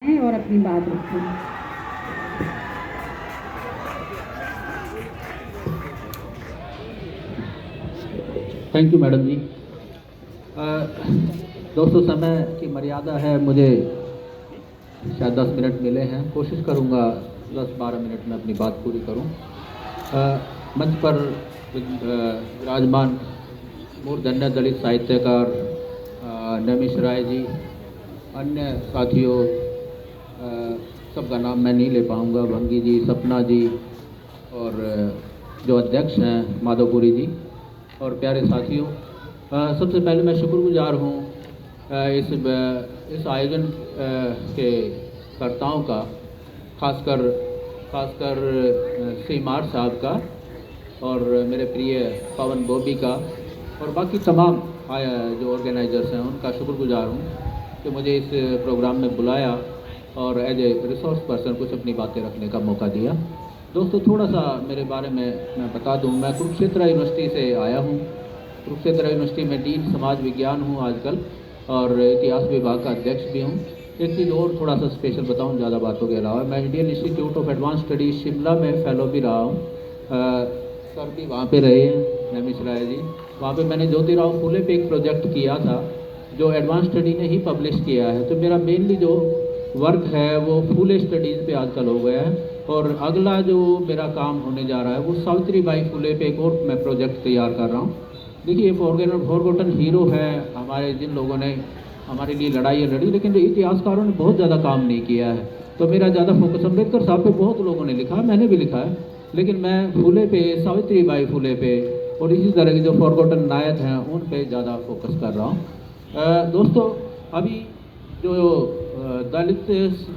हैं और अपनी बात रखें। थैंक यू मैडम जी। दोस्तों, समय की मर्यादा है, मुझे शायद 10 मिनट मिले हैं। कोशिश करूंगा 10-12 मिनट में अपनी बात पूरी करूं। मंच पर विराजमान मूर्धन्य दलित साहित्यकार नमिश राय जी, अन्य साथियों, सबका नाम मैं नहीं ले पाऊंगा, भंगी जी, सपना जी और जो अध्यक्ष हैं माधवपुरी जी और प्यारे साथियों, सबसे पहले मैं शुक्रगुजार हूँ इस आयोजन के कर्ताओं का, खासकर सीमार साहब का और मेरे प्रिय पवन बॉबी का और बाकी तमाम जो ऑर्गेनाइजर्स हैं उनका शुक्रगुजार हूँ कि मुझे इस प्रोग्राम में बुलाया और एज ए रिसोर्स पर्सन कुछ अपनी बातें रखने का मौका दिया। दोस्तों, थोड़ा सा मेरे बारे में मैं बता दूं। मैं कुरुक्षेत्र यूनिवर्सिटी से आया हूं। कुरुक्षेत्र यूनिवर्सिटी में डीन समाज विज्ञान हूं आजकल और इतिहास विभाग का अध्यक्ष भी हूं। एक चीज़ और थोड़ा सा स्पेशल बताऊं ज़्यादा बातों के अलावा, मैं Indian institute of advance studies Shimla में फ़ेलो भी रहा हूँ। सर भी वहाँ पे रहे हैं, नमिश राय जी। वहाँ पे मैंने ज्योतिराव फुले पे एक प्रोजेक्ट किया था जो एडवांस स्टडी ने ही पब्लिश किया है। तो मेरा मेनली जो वर्क है वो फुले स्टडीज़ पे आजकल हो गया है और अगला जो मेरा काम होने जा रहा है वो सावित्री बाई फुले पे एक और मैं प्रोजेक्ट तैयार कर रहा हूँ। देखिए, फॉरगॉटन हीरो है हमारे, जिन लोगों ने हमारे लिए लड़ाई लड़ी, लेकिन इतिहासकारों ने बहुत ज़्यादा काम नहीं किया है। तो मेरा ज़्यादा फोकस अम्बेडकर साहब पे बहुत लोगों ने लिखा है, मैंने भी लिखा है, लेकिन मैं फुले पे, सावित्री बाई फुले पे और इसी तरह के जो फॉरगॉटन नायक हैं उन पे ज़्यादा फोकस कर रहा हूँ। दोस्तों, अभी जो दलित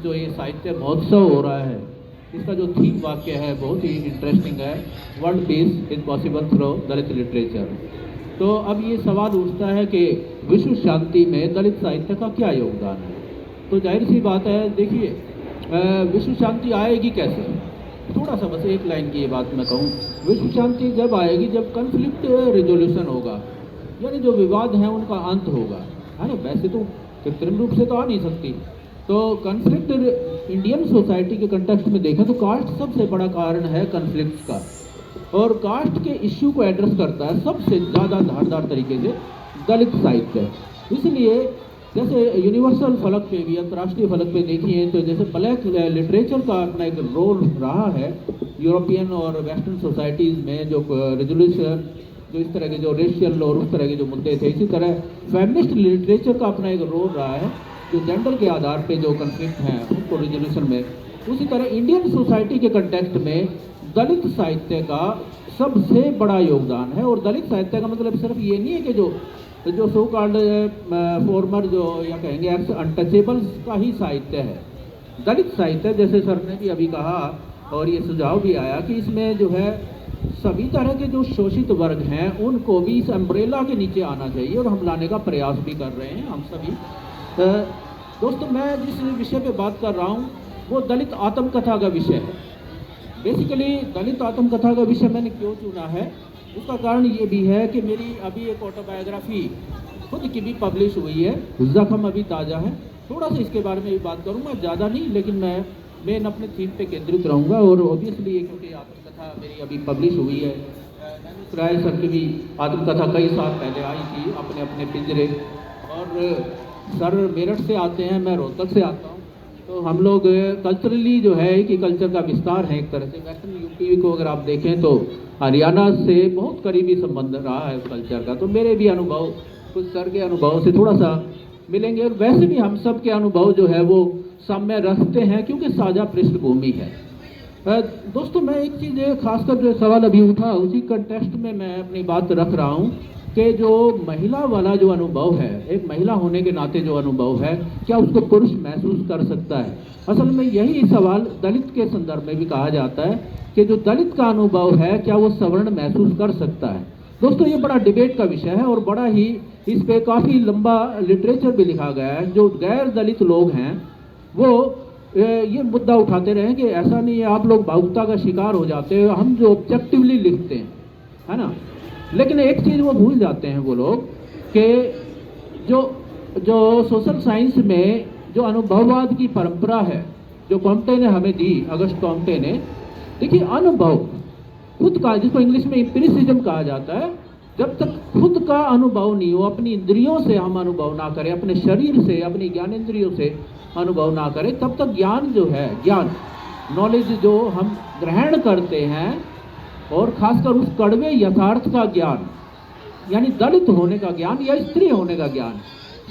जो ये साहित्य महोत्सव हो रहा है, इसका जो थीम वाक्य है बहुत ही इंटरेस्टिंग है, world peace is possible through Dalit literature. तो अब ये सवाल उठता है कि विश्व शांति में दलित साहित्य का क्या योगदान है। तो जाहिर सी बात है, देखिए, विश्व शांति आएगी कैसे? थोड़ा सा बस एक लाइन की ये बात मैं कहूँ, विश्व शांति जब आएगी जब कन्फ्लिक्ट रिजोल्यूशन होगा, यानी जो विवाद हैं उनका अंत होगा, है ना। वैसे तो कृत्रिम रूप से तो आ नहीं सकती। तो कन्फ्लिक्ट इंडियन सोसाइटी के कंटेक्स्ट में देखें तो कास्ट सबसे बड़ा कारण है कन्फ्लिक्ट का, और कास्ट के इश्यू को एड्रेस करता है सबसे ज़्यादा धारदार तरीके से दलित साहित्य। इसलिए जैसे यूनिवर्सल फलक पे भी, अंतर्राष्ट्रीय फलक पे देखिए तो जैसे ब्लैक लिटरेचर का अपना एक रोल रहा है यूरोपियन और वेस्टर्न सोसाइटीज़ में, जो रेजोल्यूशन, जो इस तरह के जो रेशियल और उस तरह के जो मुद्दे थे। इसी तरह फेमिनिस्ट लिटरेचर का अपना एक रोल रहा है जो जेंडर के आधार पे जो कन्फ्लिक्ट हैं उनको रिजोल्यूशन में। उसी तरह इंडियन सोसाइटी के कंटेक्स्ट में दलित साहित्य का सबसे बड़ा योगदान है। और दलित साहित्य का मतलब सिर्फ ये नहीं है कि जो सो कॉल्ड फॉर्मर, जो या कहेंगे एक्स अनटचेबल्स का ही साहित्य है। दलित साहित्य, जैसे सर ने भी अभी कहा और ये सुझाव भी आया कि इसमें जो है सभी तरह के जो शोषित वर्ग हैं उनको भी इस अम्ब्रेला के नीचे आना चाहिए, और हम लाने का प्रयास भी कर रहे हैं हम सभी। दोस्तों, मैं जिस विषय पे बात कर रहा हूँ वो दलित आत्मकथा का विषय है। बेसिकली दलित आत्मकथा का विषय मैंने क्यों चुना है, उसका कारण ये भी है कि मेरी अभी एक ऑटोबायोग्राफी खुद की भी पब्लिश हुई है, जख्म अभी ताज़ा है। थोड़ा सा इसके बारे में भी बात करूँगा, ज़्यादा नहीं, लेकिन मैं मेन अपने थीम पे केंद्रित रहूँगा। और ऑब्वियसली क्योंकि आत्मकथा मेरी अभी पब्लिश हुई है, नमिश राय सर की भी आत्मकथा कई साल पहले आई थी, अपने अपने पिंजरे। और सर मेरठ से आते हैं, मैं रोहतक से आता हूँ, तो हम लोग कल्चरली जो है कि कल्चर का विस्तार है एक तरह से। वेस्टर्न यूपी को अगर आप देखें तो हरियाणा से बहुत करीबी संबंध रहा है उस कल्चर का। तो मेरे भी अनुभव कुछ सर के अनुभव से थोड़ा सा मिलेंगे, और वैसे भी हम सब के अनुभव जो है वो साम्य रखते हैं क्योंकि साझा पृष्ठभूमि है। दोस्तों, मैं एक चीज़ खासकर जो सवाल अभी उठा उसी कंटेक्स्ट में मैं अपनी बात रख रहा हूँ कि जो महिला वाला जो अनुभव है, एक महिला होने के नाते जो अनुभव है, क्या उसको पुरुष महसूस कर सकता है? असल में यही सवाल दलित के संदर्भ में भी कहा जाता है कि जो दलित का अनुभव है क्या वो सवर्ण महसूस कर सकता है। दोस्तों, ये बड़ा डिबेट का विषय है और बड़ा ही इस पे काफ़ी लंबा लिटरेचर भी लिखा गया है। जो गैर दलित लोग हैं वो ये मुद्दा उठाते रहे कि ऐसा नहीं है, आप लोग भावुकता का शिकार हो जाते हो, हम जो ऑब्जेक्टिवली लिखते हैं, है ना। लेकिन एक चीज़ वो भूल जाते हैं वो लोग कि जो सोशल साइंस में जो अनुभववाद की परंपरा है जो कॉम्टे ने हमें दी, अगस्त कॉम्टे ने, देखिए अनुभव खुद का, जिसको इंग्लिश में एम्पिरिसिज्म कहा जाता है, जब तक खुद का अनुभव नहीं हो, अपनी इंद्रियों से हम अनुभव ना करें, अपने शरीर से, अपनी ज्ञानेंद्रियों से अनुभव ना करें, तब तक ज्ञान जो है, ज्ञान नॉलेज जो हम ग्रहण करते हैं, और खासकर उस कड़वे यथार्थ का ज्ञान, यानी दलित होने का ज्ञान या स्त्री होने का ज्ञान,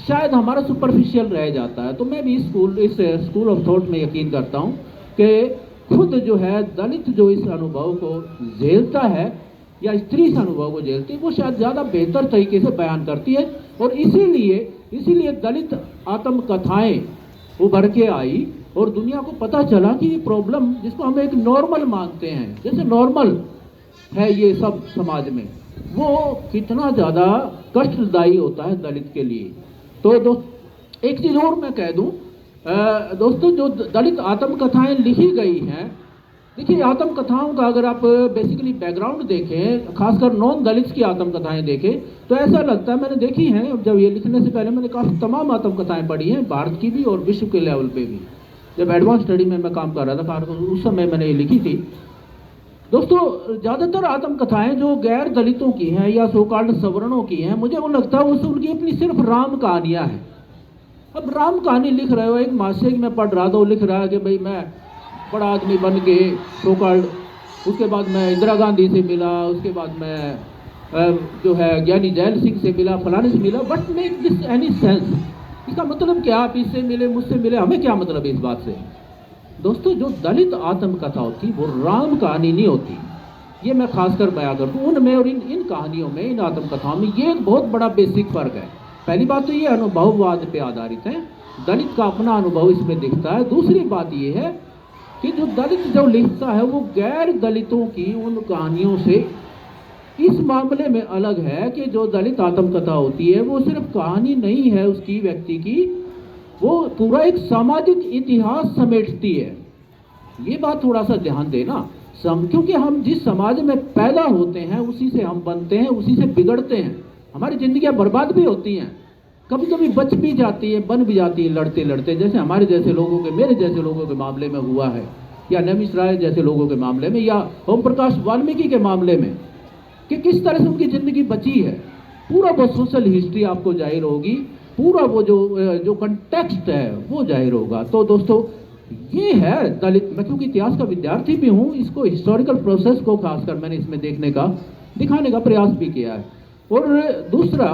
शायद हमारा सुपरफिशियल रह जाता है। तो मैं भी इस स्कूल ऑफ थॉट में यकीन करता हूँ कि खुद जो है दलित जो इस अनुभव को झेलता है या स्त्री इस अनुभव को झेलती है, वो शायद ज़्यादा बेहतर तरीके से बयान करती है। और इसीलिए दलित आत्मकथाएं उभर के आई और दुनिया को पता चला कि ये प्रॉब्लम जिसको हम एक नॉर्मल मानते हैं, जैसे नॉर्मल है ये सब समाज में, वो कितना ज़्यादा कष्टदायी होता है दलित के लिए। तो एक चीज़ और मैं कह दूं दोस्तों, जो दलित आत्मकथाएं लिखी गई हैं, देखिए आत्मकथाओं का अगर आप बेसिकली बैकग्राउंड देखें, खासकर नॉन दलित की आत्मकथाएं देखें, तो ऐसा लगता है, मैंने देखी हैं, जब ये लिखने से पहले मैंने काफ़ी तमाम आत्मकथाएं पढ़ी हैं, भारत की भी और विश्व के लेवल पे भी। जब एडवांस स्टडी में मैं काम कर रहा था उस समय मैंने ये लिखी थी। दोस्तों ज़्यादातर आत्मकथाएं जो गैर दलितों की हैं या सोकाल्ड सवर्णों की हैं, मुझे वो लगता है उस उनकी अपनी सिर्फ राम कहानियाँ हैं। अब राम कहानी लिख रहे हो, एक मासिक में पढ़ रहा था, वो लिख रहा है कि भाई मैं बड़ा आदमी बन के सोकाल्ड, उसके बाद मैं इंदिरा गांधी से मिला, उसके बाद मैं जो है ज्ञानी जैल सिंह से मिला, फलाने से मिला, but make this any sense? इसका मतलब क्या? आप इससे मिले, मुझसे मिले, हमें क्या मतलब इस बात से? दोस्तों जो दलित आत्मकथा होती वो राम कहानी नहीं होती, ये मैं खासकर बयां करता हूँ। उनमें और इन कहानियों में, इन आत्मकथाओं में ये एक बहुत बड़ा बेसिक फ़र्क है। पहली बात तो ये अनुभववाद पे आधारित है, दलित का अपना अनुभव इसमें दिखता है। दूसरी बात ये है कि जो दलित जो लिखता है वो गैर दलितों की उन कहानियों से इस मामले में अलग है कि जो दलित आत्मकथा होती है वो सिर्फ कहानी नहीं है उसकी व्यक्ति की, वो पूरा एक सामाजिक इतिहास समेटती है। ये बात थोड़ा सा ध्यान देना, क्योंकि हम जिस समाज में पैदा होते हैं उसी से हम बनते हैं, उसी से बिगड़ते हैं। हमारी जिंदगियां बर्बाद भी होती हैं, कभी कभी बच भी जाती है, बन भी जाती है लड़ते लड़ते, जैसे हमारे जैसे लोगों के, मेरे जैसे लोगों के मामले में हुआ है, या नमिश राय जैसे लोगों के मामले में, या ओम प्रकाश वाल्मीकि के मामले में, कि किस तरह से उनकी ज़िंदगी बची है। पूरा वो सोशल हिस्ट्री आपको जाहिर होगी, पूरा वो जो कंटेक्स्ट है वो जाहिर होगा। तो दोस्तों ये है दलित। मैं क्योंकि इतिहास का विद्यार्थी भी हूँ, इसको हिस्टोरिकल प्रोसेस को खासकर मैंने इसमें दिखाने का प्रयास भी किया है। और दूसरा,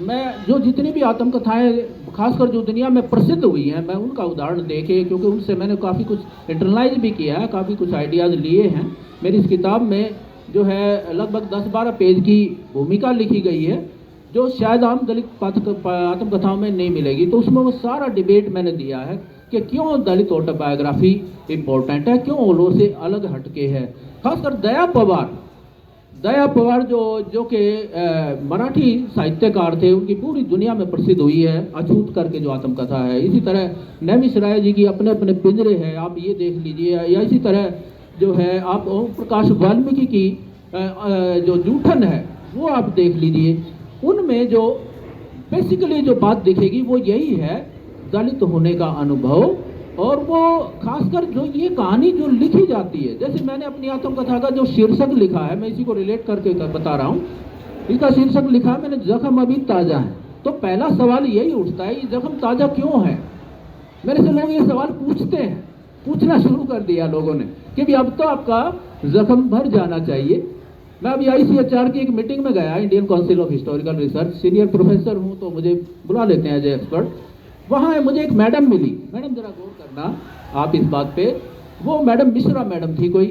मैं जो जितनी भी आत्मकथाएं खासकर जो दुनिया में प्रसिद्ध हुई हैं, मैं उनका उदाहरण देके, क्योंकि उनसे मैंने काफ़ी कुछ इंटरनलाइज भी किया है, काफ़ी कुछ आइडियाज़ लिए हैं। मेरी इस किताब में जो है लगभग 10-12 पेज की भूमिका लिखी गई है, जो शायद आम दलित आत्मकथाओं में नहीं मिलेगी। तो उसमें वो सारा डिबेट मैंने दिया है कि क्यों दलित ऑटोबायोग्राफी इम्पोर्टेंट है, क्यों ओलो से अलग हटके है। खासकर दया पवार जो कि मराठी साहित्यकार थे, उनकी पूरी दुनिया में प्रसिद्ध हुई है, अछूत करके जो आत्मकथा है। इसी तरह नैमिष राय जी की अपने अपने पिंजरे हैं, आप ये देख लीजिए। या इसी तरह जो है आप ओम प्रकाश वाल्मीकि की जो जूठन है वो आप देख लीजिए। उनमें जो बेसिकली जो बात दिखेगी वो यही है, दलित होने का अनुभव। और वो खासकर जो ये कहानी जो लिखी जाती है, जैसे मैंने अपनी आत्मकथा का जो शीर्षक लिखा है, मैं इसी को रिलेट करके बता रहा हूँ। इसका शीर्षक लिखा है मैंने, जख्म अभी ताज़ा है। तो पहला सवाल यही उठता है, ये जख्म ताज़ा क्यों है? मेरे से लोग ये सवाल पूछना शुरू कर दिया लोगों ने कि भी अब तो आपका जख्म भर जाना चाहिए। मैं अभी ICHR की एक मीटिंग में गया, Indian council of historical research, senior professor हूँ तो मुझे बुला लेते हैं एज एक्सपर्ट। वहाँ मुझे एक मैडम मिली। मैडम जरा गौर करना आप इस बात पे, वो मैडम मिश्रा मैडम थी कोई।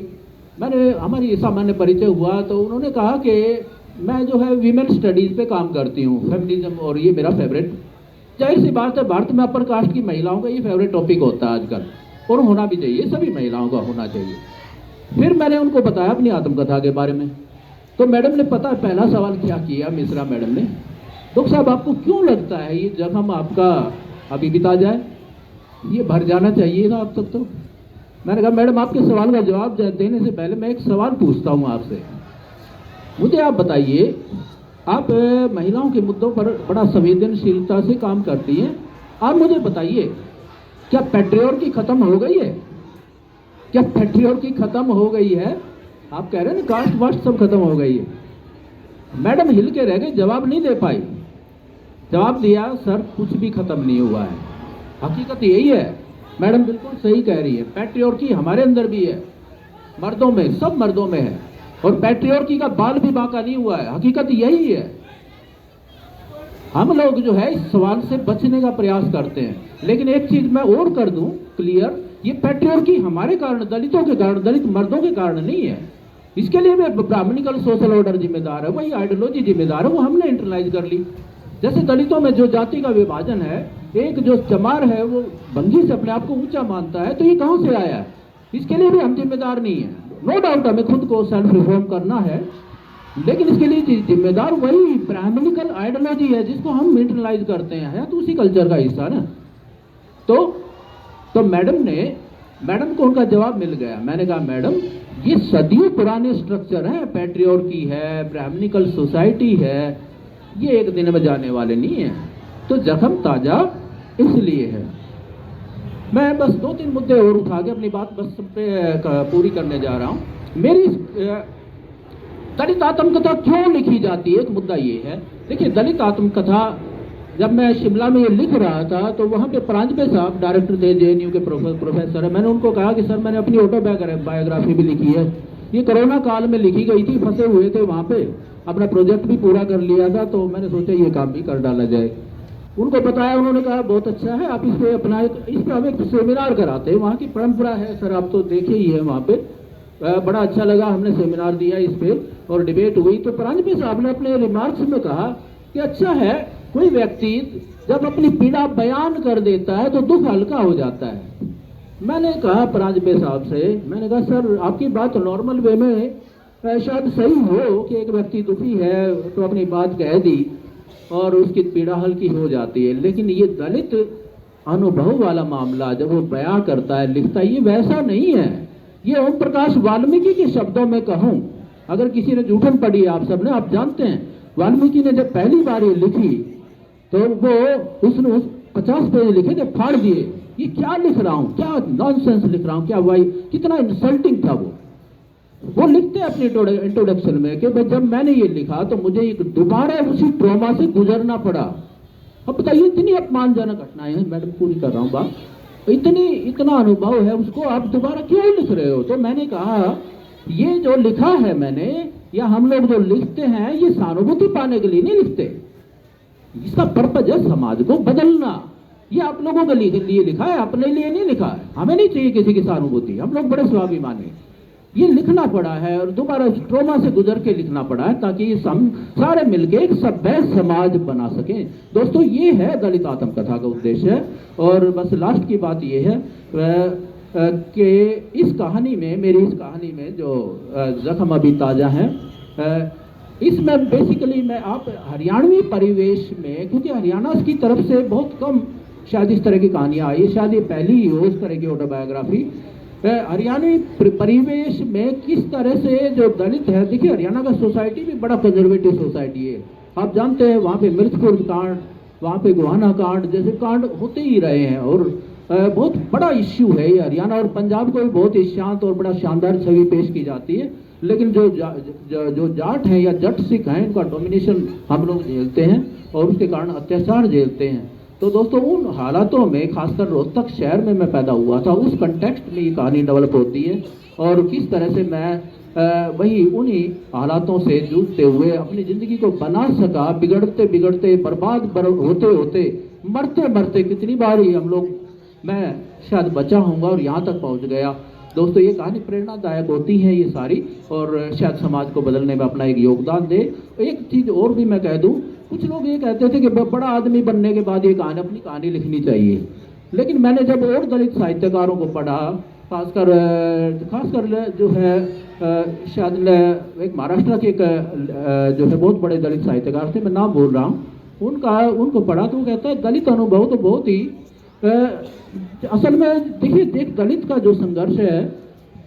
हमारी सामान्य परिचय हुआ तो उन्होंने कहा कि मैं जो है वीमेन स्टडीज़ पे काम करती हूँ, फेमिनिज्म, और ये मेरा फेवरेट, जाहिर सी बात है भारत में अपर कास्ट की महिलाओं का ये फेवरेट टॉपिक होता है आजकल, और होना भी चाहिए, सभी महिलाओं का होना चाहिए। फिर मैंने उनको बताया अपनी आत्मकथा के बारे में। तो मैडम ने पता है पहला सवाल क्या किया, मिश्रा मैडम ने, डॉक्टर साहब आपको क्यों लगता है ये जख्म आपका अभी भी ताजा है, ये भर जाना चाहिए ना अब तक? तो मैंने कहा मैडम आपके सवाल का जवाब देने से पहले मैं एक सवाल पूछता हूँ आपसे। मुझे आप बताइए, आप महिलाओं के मुद्दों पर बड़ा संवेदनशीलता से काम करती हैं, आप मुझे बताइए, क्या पैट्रियर्की खत्म हो गई है? क्या पैट्रियर्की खत्म हो गई है? आप कह रहे हैं ना कास्ट वास्ट सब खत्म हो गई है। मैडम हिल के रह गई, जवाब नहीं दे पाई। जवाब दिया, सर कुछ भी खत्म नहीं हुआ है, हकीकत यही है। मैडम बिल्कुल सही कह रही है, पैट्रियर्की हमारे अंदर भी है, मर्दों में, सब मर्दों में है, और पैट्रियर्की का बाल भी बांका नहीं हुआ है, हकीकत यही है। हम लोग जो है इस सवाल से बचने का प्रयास करते हैं, लेकिन एक चीज मैं और कर दूं क्लियर, ये पैट्रियर्की हमारे कारण, दलितों के कारण, दलित मर्दों के कारण नहीं है। इसके लिए भी ब्राह्मणिकल सोशल ऑर्डर जिम्मेदार है, वही आइडियोलॉजी जिम्मेदार है, वो हमने इंटरलाइज कर ली। जैसे दलितों में जो जाति का विभाजन है, एक जो चमार है वो भंगी से अपने आप को ऊंचा मानता है, तो ये कहां से आया है? इसके लिए भी हम जिम्मेदार नहीं है। नो डाउट हमें खुद को सेल्फ रिफॉर्म करना है, लेकिन इसके लिए जिम्मेदार वही ब्राह्मणिकल आइडियोलॉजी है जिसको हम इंटरलाइज करते हैं, तो उसी कल्चर का हिस्सा ना। तो मैडम को उनका जवाब मिल गया। मैंने कहा मैडम ये सदियों पुराने स्ट्रक्चर हैं, पैट्रियर्की है, ब्राह्मणिकल सोसाइटी है, ये एक दिन में जाने वाले नहीं है, तो जख्म ताजा इसलिए है। मैं बस 2-3 मुद्दे और उठा के अपनी बात बस सब पे पूरी करने जा रहा हूं। मेरी दलित आत्मकथा क्यों लिखी जाती है, एक मुद्दा ये है। देखिए दलित आत्मकथा जब मैं शिमला में ये लिख रहा था, तो वहाँ पे प्रांजपे साहब डायरेक्टर थे, JNU के प्रोफेसर है, मैंने उनको कहा कि सर मैंने अपनी ऑटोबायोग्राफी भी लिखी है, ये कोरोना काल में लिखी गई थी, फंसे हुए थे वहाँ पे, अपना प्रोजेक्ट भी पूरा कर लिया था, तो मैंने सोचा ये काम भी कर डाला जाए। उनको बताया, उन्होंने कहा बहुत अच्छा है, आप इस पे अपना इस पे हम एक सेमिनार कराते हैं, वहाँ की परंपरा है सर, आप तो देखे ही है वहाँ पे। बड़ा अच्छा लगा, हमने सेमिनार दिया इस पे और डिबेट हुई। तो प्रांजपे साहब ने अपने रिमार्क्स में कहा कि अच्छा है, कोई व्यक्ति जब अपनी पीड़ा बयान कर देता है तो दुख हल्का हो जाता है। मैंने कहा प्रांजपे साहब से, मैंने कहा सर आपकी बात नॉर्मल वे में शायद सही हो कि एक व्यक्ति दुखी है तो अपनी बात कह दी और उसकी पीड़ा हल्की हो जाती है, लेकिन ये दलित अनुभव वाला मामला जब वो बयां करता है, लिखता है, ये वैसा नहीं है। ये ओम प्रकाश वाल्मीकि के शब्दों में कहूं, अगर किसी ने जूठन पढ़ी है, आप सबने, आप जानते हैं वाल्मीकि ने जब पहली बार ये लिखी तो वो उसने 50 पेज लिखे थे, फाड़ दिए, ये क्या लिख रहा हूं, क्या नॉनसेंस लिख रहा हूं, क्या भाई, कितना इंसल्टिंग था वो लिखते हैं अपने इंट्रोडक्शन में कि भाई जब मैंने ये लिखा तो मुझे दोबारा उसी ट्रॉमा से गुजरना पड़ा। अब बताइए, इतनी अपमानजनक घटनाएं हैं, मैडम पूरी कर रहा हूँ बात, इतना अनुभव है, उसको आप दोबारा क्यों लिख रहे हो? तो मैंने कहा ये जो लिखा है मैंने, या हम लोग जो लिखते हैं, ये सहानुभूति पाने के लिए नहीं लिखते, इसका पर्पज है समाज को बदलना। ये आप लोगों के लिए लिखा है, अपने लिए नहीं लिखा है। हमें नहीं चाहिए किसी की सहानुभूति, हम लोग बड़े स्वाभिमानी। ये लिखना पड़ा है और दोबारा ट्रॉमा से गुजर के लिखना पड़ा है ताकि हम सारे मिलके एक सभ्य समाज बना सकें। दोस्तों ये है दलित आत्मकथा का उद्देश्य। और बस लास्ट की बात ये है कि इस कहानी में, मेरी इस कहानी में जो जख्म अभी ताज़ा है, इसमें बेसिकली मैं आप हरियाणवी परिवेश में, क्योंकि हरियाणा की तरफ से बहुत कम शायद इस तरह की कहानियाँ आई, शायद ये पहली ही हो इस तरह की ऑटोबायोग्राफी। हरियाणवी परिवेश में किस तरह से जो दलित है, देखिए हरियाणा का सोसाइटी भी बड़ा कंजर्वेटिव सोसाइटी है, आप जानते हैं, वहाँ पे मिर्चपुर कांड, वहाँ पे गोहाना कांड जैसे कांड होते ही रहे हैं, और बहुत बड़ा इश्यू है ये। हरियाणा और पंजाब को भी बहुत ही शांत और बड़ा शानदार छवि पेश की जाती है, लेकिन जो जाट हैं या जट सिख हैं, इनका डोमिनेशन हम लोग झेलते हैं और उसके कारण अत्याचार झेलते हैं। तो दोस्तों उन हालातों में, खासकर रोहतक शहर में मैं पैदा हुआ था, उस कंटेक्स्ट में ये कहानी डेवलप होती है, और किस तरह से मैं वही उन्हीं हालातों से जूझते हुए अपनी ज़िंदगी को बना सका, बिगड़ते बिगड़ते, बर्बाद होते होते, मरते मरते कितनी बार ही हम लोग, मैं शायद बचा होऊंगा और यहाँ तक पहुँच गया। दोस्तों ये कहानी प्रेरणादायक होती है ये सारी, और शायद समाज को बदलने में अपना एक योगदान दे। एक चीज़ और भी मैं कह दूँ, कुछ लोग ये कहते थे कि बड़ा आदमी बनने के बाद ये कहानी, अपनी कहानी लिखनी चाहिए, लेकिन मैंने जब और दलित साहित्यकारों को पढ़ा, खासकर जो है शायद एक महाराष्ट्र के जो है बहुत बड़े दलित साहित्यकार थे, मैं नाम बोल रहा हूँ, उनको पढ़ा तो वो कहता है दलित अनुभव तो बहुत ही असल में, देखिए एक दलित का जो संघर्ष है,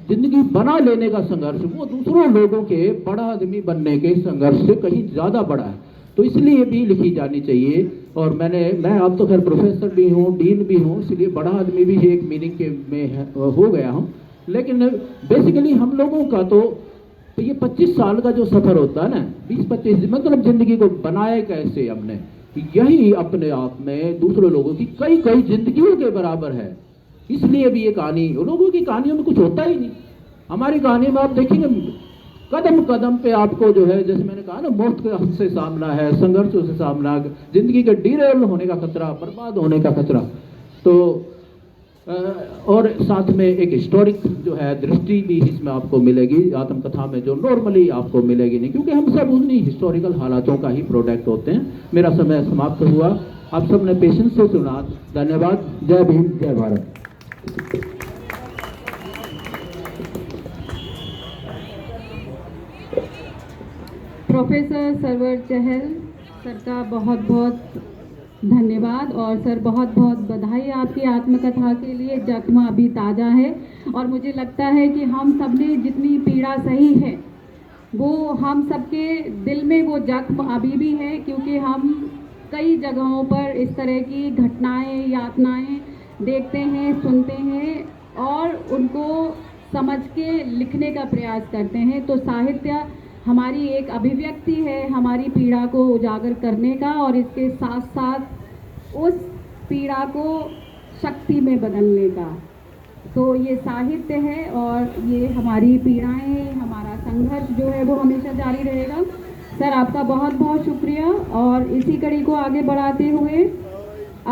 जिंदगी बना लेने का संघर्ष, वो दूसरों लोगों के बड़ा आदमी बनने के संघर्ष से कहीं ज़्यादा बड़ा है। तो इसलिए भी लिखी जानी चाहिए। और मैं अब तो खैर प्रोफेसर भी हूँ, डीन भी हूँ, इसलिए बड़ा आदमी भी एक मीनिंग के में हो गया हूँ। लेकिन बेसिकली हम लोगों का तो ये 25 साल का जो सफ़र होता है ना, 20-25 मतलब ज़िंदगी को बनाए कैसे हमने, यही अपने आप में दूसरे लोगों की कई कई जिंदगियों के बराबर है। इसलिए भी ये कहानी, लोगों की कहानियों में कुछ होता ही नहीं। हमारी कहानी में आप देखेंगे कदम कदम पे आपको जो है, जैसे मैंने कहा ना, मौत के से सामना है, संघर्षों से सामना, जिंदगी के डिरेल होने का खतरा, बर्बाद होने का खतरा। तो और साथ में एक हिस्टोरिक जो है दृष्टि भी इसमें आपको मिलेगी आत्मकथा में, जो नॉर्मली आपको मिलेगी नहीं, क्योंकि हम सब उन्हीं हिस्टोरिकल हालातों का ही प्रोडक्ट होते हैं। मेरा समय समाप्त हुआ, आप सब ने पेशेंस से सुना। धन्यवाद। जय भीम, जय भारत। प्रोफेसर सरवर चहल सर का बहुत बहुत धन्यवाद, और सर बहुत बहुत बधाई आपकी आत्मकथा के लिए। जख्म अभी ताज़ा है और मुझे लगता है कि हम सब ने जितनी पीड़ा सही है वो हम सबके दिल में वो जख्म अभी भी है, क्योंकि हम कई जगहों पर इस तरह की घटनाएं, यातनाएं देखते हैं, सुनते हैं और उनको समझ के लिखने का प्रयास करते हैं। तो साहित्य हमारी एक अभिव्यक्ति है हमारी पीड़ा को उजागर करने का, और इसके साथ साथ उस पीड़ा को शक्ति में बदलने का। तो ये साहित्य है और ये हमारी पीड़ाएं, हमारा संघर्ष जो है वो हमेशा जारी रहेगा। सर आपका बहुत बहुत शुक्रिया। और इसी कड़ी को आगे बढ़ाते हुए